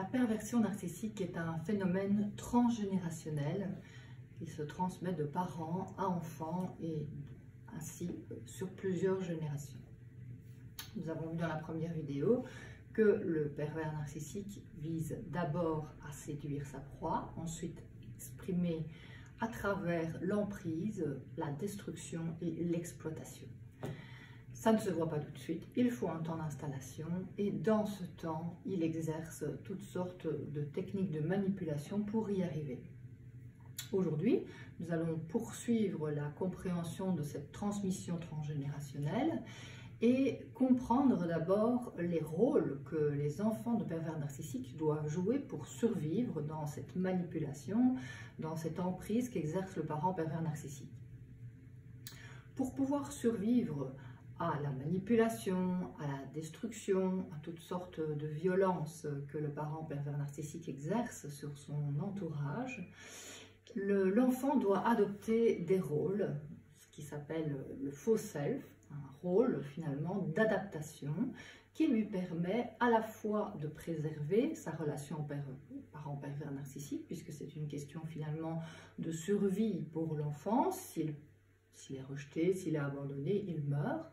La perversion narcissique est un phénomène transgénérationnel qui se transmet de parents à enfants et ainsi sur plusieurs générations. Nous avons vu dans la première vidéo que le pervers narcissique vise d'abord à séduire sa proie, ensuite exprimer à travers l'emprise, la destruction et l'exploitation. Ça ne se voit pas tout de suite, il faut un temps d'installation et dans ce temps, il exerce toutes sortes de techniques de manipulation pour y arriver. Aujourd'hui, nous allons poursuivre la compréhension de cette transmission transgénérationnelle et comprendre d'abord les rôles que les enfants de pervers narcissiques doivent jouer pour survivre dans cette manipulation, dans cette emprise qu'exerce le parent pervers narcissique. Pour pouvoir survivre à la manipulation, à la destruction, à toutes sortes de violences que le parent pervers narcissique exerce sur son entourage, l'enfant doit adopter des rôles, ce qui s'appelle le faux self, un rôle finalement d'adaptation qui lui permet à la fois de préserver sa relation parent pervers narcissique, puisque c'est une question finalement de survie pour l'enfant. S'il est rejeté, s'il est abandonné, il meurt.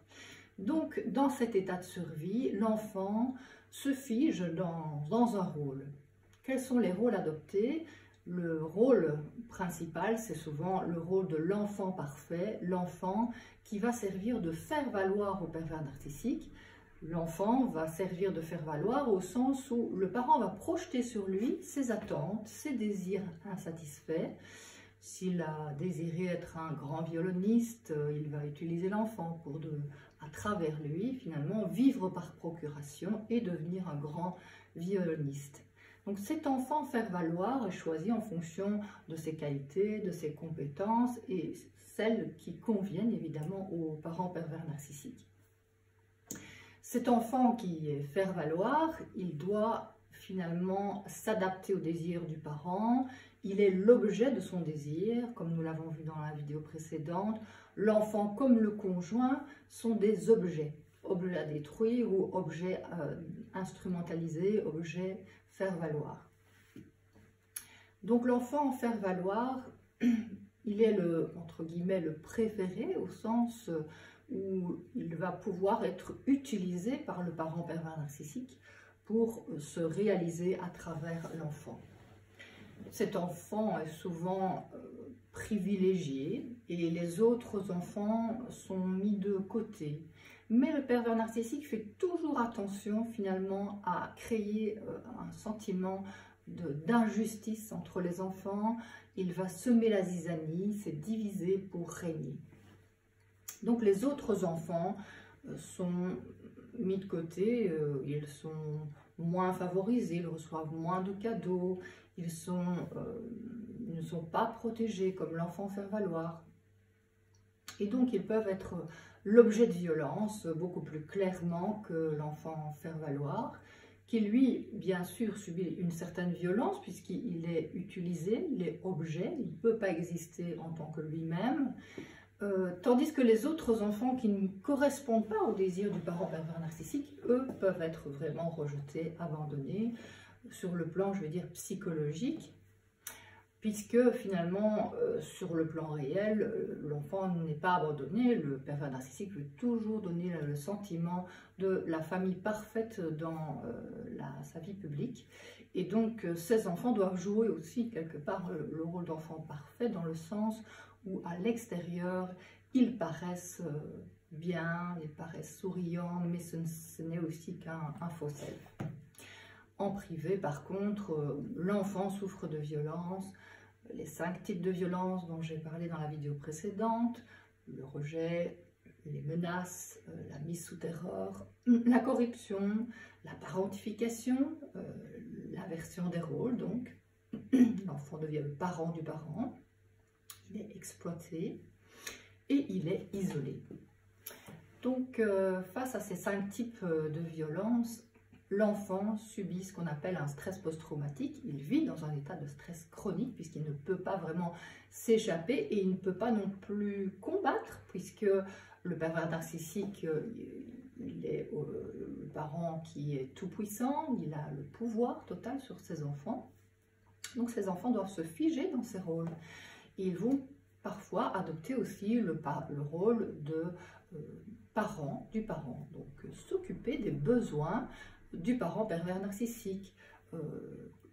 Donc, dans cet état de survie, l'enfant se fige dans un rôle. Quels sont les rôles adoptés? Le rôle principal, c'est souvent le rôle de l'enfant parfait, l'enfant qui va servir de faire valoir au pervers narcissique. L'enfant va servir de faire valoir au sens où le parent va projeter sur lui ses attentes, ses désirs insatisfaits. S'il a désiré être un grand violoniste, il va utiliser l'enfant pour, à travers lui, finalement, vivre par procuration et devenir un grand violoniste. Donc cet enfant faire valoir est choisi en fonction de ses qualités, de ses compétences et celles qui conviennent évidemment aux parents pervers narcissiques. Cet enfant qui est faire valoir, il doit finalement s'adapter au désir du parent. Il est l'objet de son désir, comme nous l'avons vu dans la vidéo précédente. L'enfant comme le conjoint sont des objets, objets à détruire ou objets instrumentalisés, objets faire valoir. Donc l'enfant faire valoir, il est entre guillemets le préféré au sens où il va pouvoir être utilisé par le parent pervers narcissique pour se réaliser à travers l'enfant. Cet enfant est souvent privilégié et les autres enfants sont mis de côté. Mais le pervers narcissique fait toujours attention finalement à créer un sentiment d'injustice entre les enfants. Il va semer la zizanie, c'est diviser pour régner. Donc les autres enfants sont mis de côté, ils sont moins favorisés, ils reçoivent moins de cadeaux, ils ne sont pas protégés comme l'enfant faire valoir. Et donc ils peuvent être l'objet de violence beaucoup plus clairement que l'enfant faire valoir, qui lui, bien sûr, subit une certaine violence puisqu'il est utilisé, il est objet, il ne peut pas exister en tant que lui-même. Tandis que les autres enfants qui ne correspondent pas au désir du parent pervers narcissique, eux, peuvent être vraiment rejetés, abandonnés, sur le plan, je vais dire, psychologique, puisque finalement, sur le plan réel, l'enfant n'est pas abandonné, le pervers narcissique veut toujours donner le sentiment de la famille parfaite dans sa vie publique, et donc ces enfants doivent jouer aussi quelque part le rôle d'enfant parfait dans le sens où à l'extérieur, ils paraissent bien, ils paraissent souriants, mais ce n'est aussi qu'un faux self. En privé, par contre, l'enfant souffre de violence, les 5 types de violence dont j'ai parlé dans la vidéo précédente, le rejet, les menaces, la mise sous terreur, la corruption, la parentification, l'inversion des rôles, donc l'enfant devient le parent du parent. Il est exploité et il est isolé. Donc, face à ces 5 types de violences, l'enfant subit ce qu'on appelle un stress post-traumatique. Il vit dans un état de stress chronique puisqu'il ne peut pas vraiment s'échapper et il ne peut pas non plus combattre puisque le pervers narcissique il est le parent qui est tout puissant, il a le pouvoir total sur ses enfants. Donc ces enfants doivent se figer dans ces rôles. Et ils vont parfois adopter aussi le rôle de du parent. Donc s'occuper des besoins du parent pervers narcissique.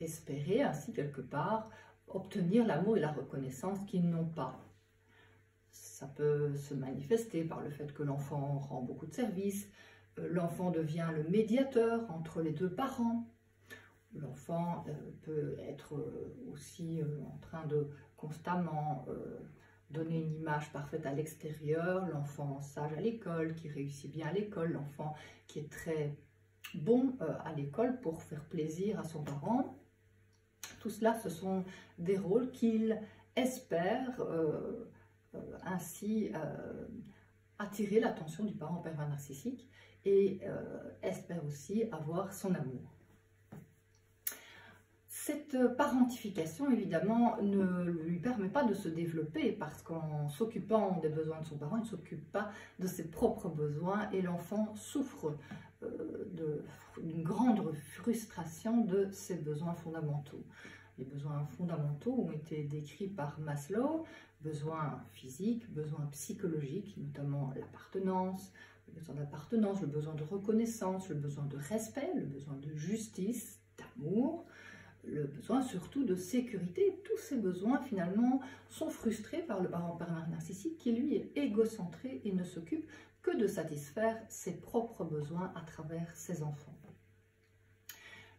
Espérer ainsi quelque part obtenir l'amour et la reconnaissance qu'ils n'ont pas. Ça peut se manifester par le fait que l'enfant rend beaucoup de services, l'enfant devient le médiateur entre les deux parents. L'enfant peut être aussi en train de constamment donner une image parfaite à l'extérieur, l'enfant sage à l'école, qui réussit bien à l'école, l'enfant qui est très bon à l'école pour faire plaisir à son parent. Tout cela, ce sont des rôles qu'il espère ainsi attirer l'attention du parent pervers narcissique et espère aussi avoir son amour. Cette parentification, évidemment, ne lui permet pas de se développer parce qu'en s'occupant des besoins de son parent, il ne s'occupe pas de ses propres besoins et l'enfant souffre d'une grande frustration de ses besoins fondamentaux. Les besoins fondamentaux ont été décrits par Maslow, besoins physiques, besoins psychologiques, notamment l'appartenance, le besoin de reconnaissance, le besoin de respect, le besoin de justice, d'amour, le besoin surtout de sécurité. Tous ces besoins finalement sont frustrés par le parent pervers narcissique qui lui est égocentré et ne s'occupe que de satisfaire ses propres besoins à travers ses enfants.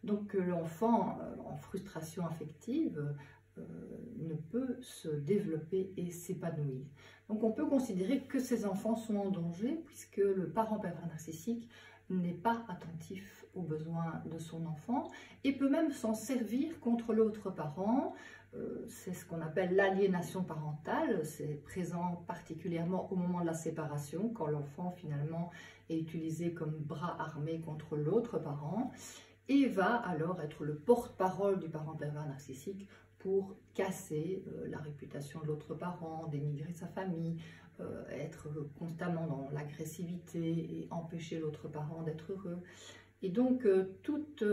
Donc l'enfant en frustration affective ne peut se développer et s'épanouir. Donc on peut considérer que ces enfants sont en danger puisque le parent pervers narcissique n'est pas attentif aux besoins de son enfant et peut même s'en servir contre l'autre parent. C'est ce qu'on appelle l'aliénation parentale, c'est présent particulièrement au moment de la séparation, quand l'enfant finalement est utilisé comme bras armé contre l'autre parent, et va alors être le porte-parole du parent pervers narcissique pour casser la réputation de l'autre parent, dénigrer sa famille, être constamment dans l'agressivité et empêcher l'autre parent d'être heureux. Et donc toute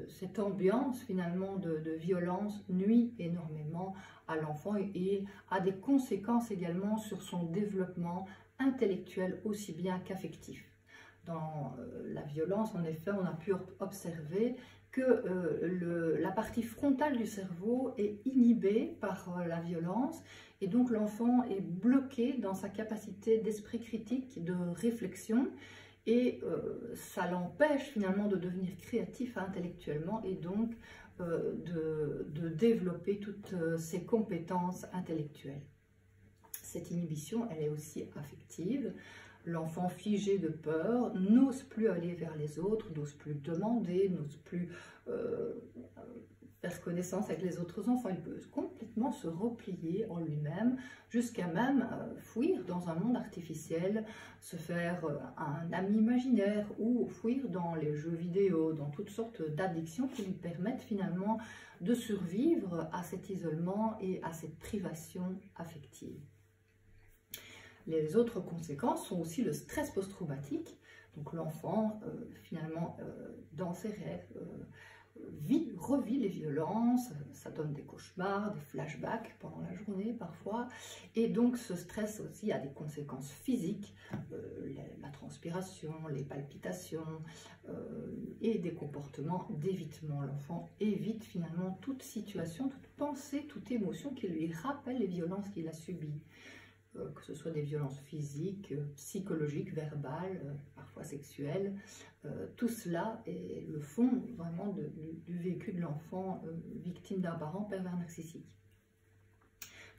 cette ambiance finalement de violence nuit énormément à l'enfant et a des conséquences également sur son développement intellectuel aussi bien qu'affectif. Dans la violence, en effet, on a pu observer que la partie frontale du cerveau est inhibée par la violence et donc l'enfant est bloqué dans sa capacité d'esprit critique, de réflexion et ça l'empêche finalement de devenir créatif intellectuellement et donc de développer toutes ses compétences intellectuelles. Cette inhibition, elle est aussi affective. L'enfant figé de peur n'ose plus aller vers les autres, n'ose plus demander, n'ose plus faire connaissance avec les autres enfants. Il peut complètement se replier en lui-même, jusqu'à même fuir dans un monde artificiel, se faire un ami imaginaire ou fuir dans les jeux vidéo, dans toutes sortes d'addictions qui lui permettent finalement de survivre à cet isolement et à cette privation affective. Les autres conséquences sont aussi le stress post-traumatique. Donc l'enfant, finalement, dans ses rêves, revit les violences, ça donne des cauchemars, des flashbacks pendant la journée parfois. Et donc ce stress aussi a des conséquences physiques, la transpiration, les palpitations et des comportements d'évitement. L'enfant évite finalement toute situation, toute pensée, toute émotion qui lui rappelle les violences qu'il a subies. Que ce soit des violences physiques, psychologiques, verbales, parfois sexuelles. Tout cela est le fond vraiment du vécu de l'enfant victime d'un parent pervers narcissique.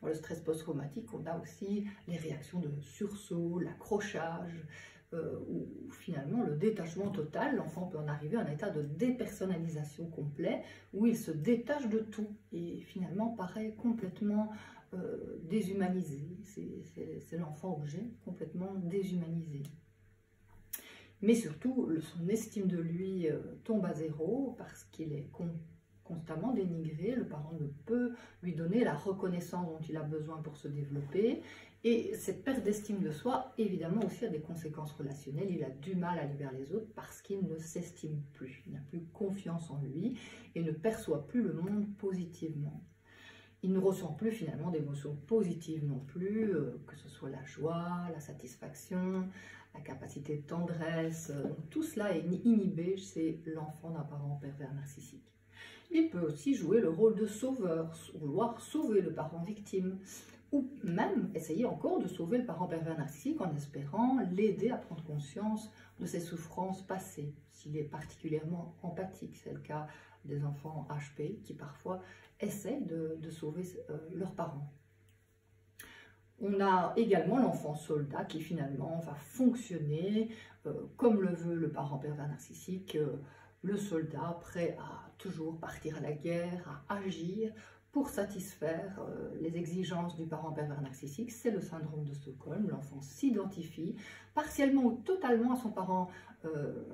Dans le stress post-traumatique, on a aussi les réactions de sursaut, l'accrochage, ou finalement le détachement total. L'enfant peut en arriver à un état de dépersonnalisation complet, où il se détache de tout et finalement paraît complètement déshumanisé. C'est l'enfant objet complètement déshumanisé. Mais surtout, son estime de lui tombe à zéro parce qu'il est constamment dénigré. Le parent ne peut lui donner la reconnaissance dont il a besoin pour se développer. Et cette perte d'estime de soi, évidemment, aussi a des conséquences relationnelles. Il a du mal à aller vers les autres parce qu'il ne s'estime plus. Il n'a plus confiance en lui et ne perçoit plus le monde positivement. Il ne ressent plus finalement d'émotions positives non plus, que ce soit la joie, la satisfaction, la capacité de tendresse. Tout cela est inhibé chez l'enfant d'un parent pervers narcissique. Il peut aussi jouer le rôle de sauveur, vouloir sauver le parent victime, ou même essayer encore de sauver le parent pervers narcissique en espérant l'aider à prendre conscience de ses souffrances passées, s'il est particulièrement empathique. C'est le cas des enfants HP qui parfois essaient de sauver leurs parents. On a également l'enfant soldat qui finalement va fonctionner comme le veut le parent pervers narcissique, le soldat prêt à toujours partir à la guerre, à agir pour satisfaire les exigences du parent pervers narcissique. C'est le syndrome de Stockholm. L'enfant s'identifie partiellement ou totalement à son parent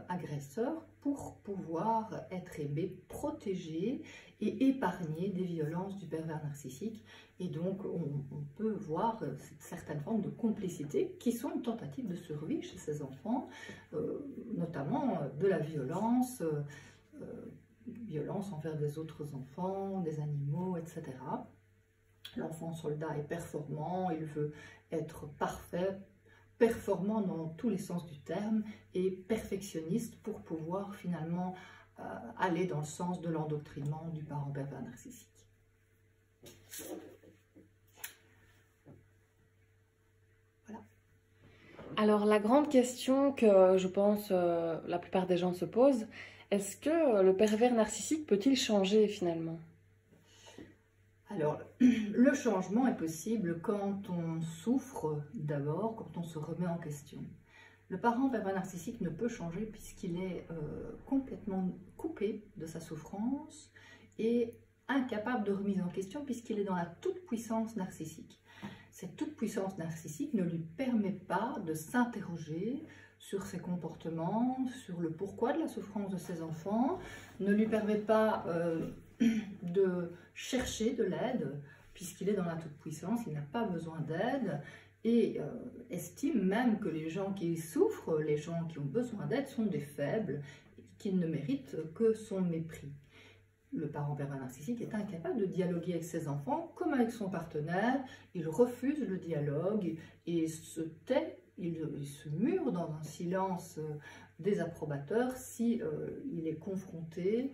agresseur pour pouvoir être aimé, protégé et épargné des violences du pervers narcissique. Et donc on peut voir certaines formes de complicité qui sont une tentative de survie chez ces enfants, notamment de la violence, violence envers des autres enfants, des animaux, etc. L'enfant soldat est performant, il veut être parfait, performant dans tous les sens du terme et perfectionniste pour pouvoir finalement aller dans le sens de l'endoctrinement du parent pervers narcissique. Voilà. Alors la grande question que je pense la plupart des gens se posent, est-ce que le pervers narcissique peut-il changer finalement? Alors, le changement est possible quand on souffre d'abord, quand on se remet en question. Le parent pervers narcissique ne peut changer puisqu'il est complètement coupé de sa souffrance et incapable de remise en question puisqu'il est dans la toute-puissance narcissique. Cette toute-puissance narcissique ne lui permet pas de s'interroger sur ses comportements, sur le pourquoi de la souffrance de ses enfants, ne lui permet pas de chercher de l'aide, puisqu'il est dans la toute-puissance, il n'a pas besoin d'aide, et estime même que les gens qui souffrent, les gens qui ont besoin d'aide, sont des faibles, qu'ils ne méritent que son mépris. Le parent pervers narcissique est incapable de dialoguer avec ses enfants comme avec son partenaire, il refuse le dialogue et se tait, il se mure dans un silence désapprobateur si il est confronté.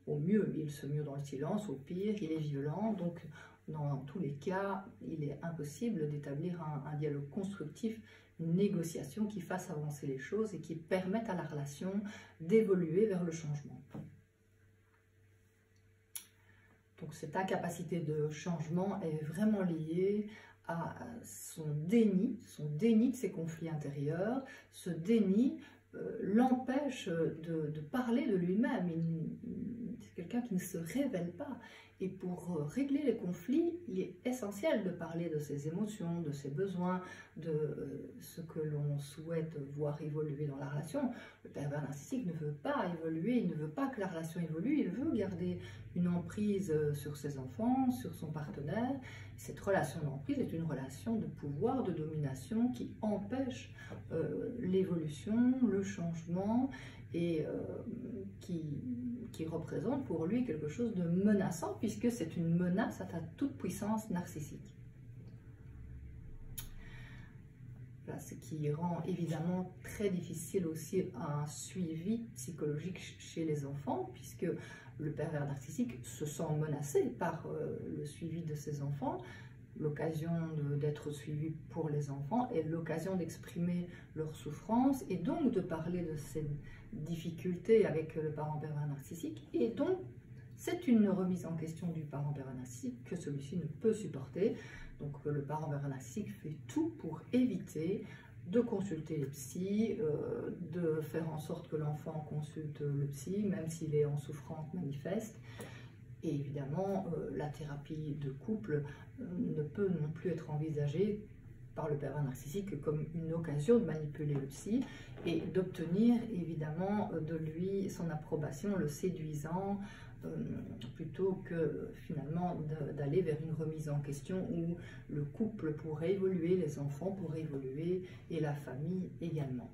Au mieux, il se mure dans le silence, au pire, il est violent. Donc, dans tous les cas, il est impossible d'établir un dialogue constructif, une négociation qui fasse avancer les choses et qui permette à la relation d'évoluer vers le changement. Donc, cette incapacité de changement est vraiment liée à son déni de ses conflits intérieurs. Ce déni l'empêche de parler de lui-même. C'est quelqu'un qui ne se révèle pas. Et pour régler les conflits, il est essentiel de parler de ses émotions, de ses besoins, de ce que l'on souhaite voir évoluer dans la relation. Le pervers narcissique ne veut pas évoluer, il ne veut pas que la relation évolue, il veut garder une emprise sur ses enfants, sur son partenaire. Cette relation d'emprise est une relation de pouvoir, de domination qui empêche l'évolution, le changement et qui représente pour lui quelque chose de menaçant puisque c'est une menace à sa toute-puissance narcissique. Voilà, ce qui rend évidemment très difficile aussi un suivi psychologique chez les enfants puisque le pervers narcissique se sent menacé par le suivi de ses enfants. L'occasion d'être suivi pour les enfants est l'occasion d'exprimer leur souffrance et donc de parler de ces difficultés avec le parent pervers narcissique. Et donc, c'est une remise en question du parent pervers narcissique que celui-ci ne peut supporter. Donc, le parent pervers narcissique fait tout pour éviter de consulter les psys, de faire en sorte que l'enfant consulte le psy, même s'il est en souffrance manifeste. Et évidemment, la thérapie de couple ne peut non plus être envisagée par le pervers narcissique comme une occasion de manipuler le psy et d'obtenir évidemment de lui son approbation, le séduisant, plutôt que finalement d'aller vers une remise en question où le couple pourrait évoluer, les enfants pourraient évoluer et la famille également.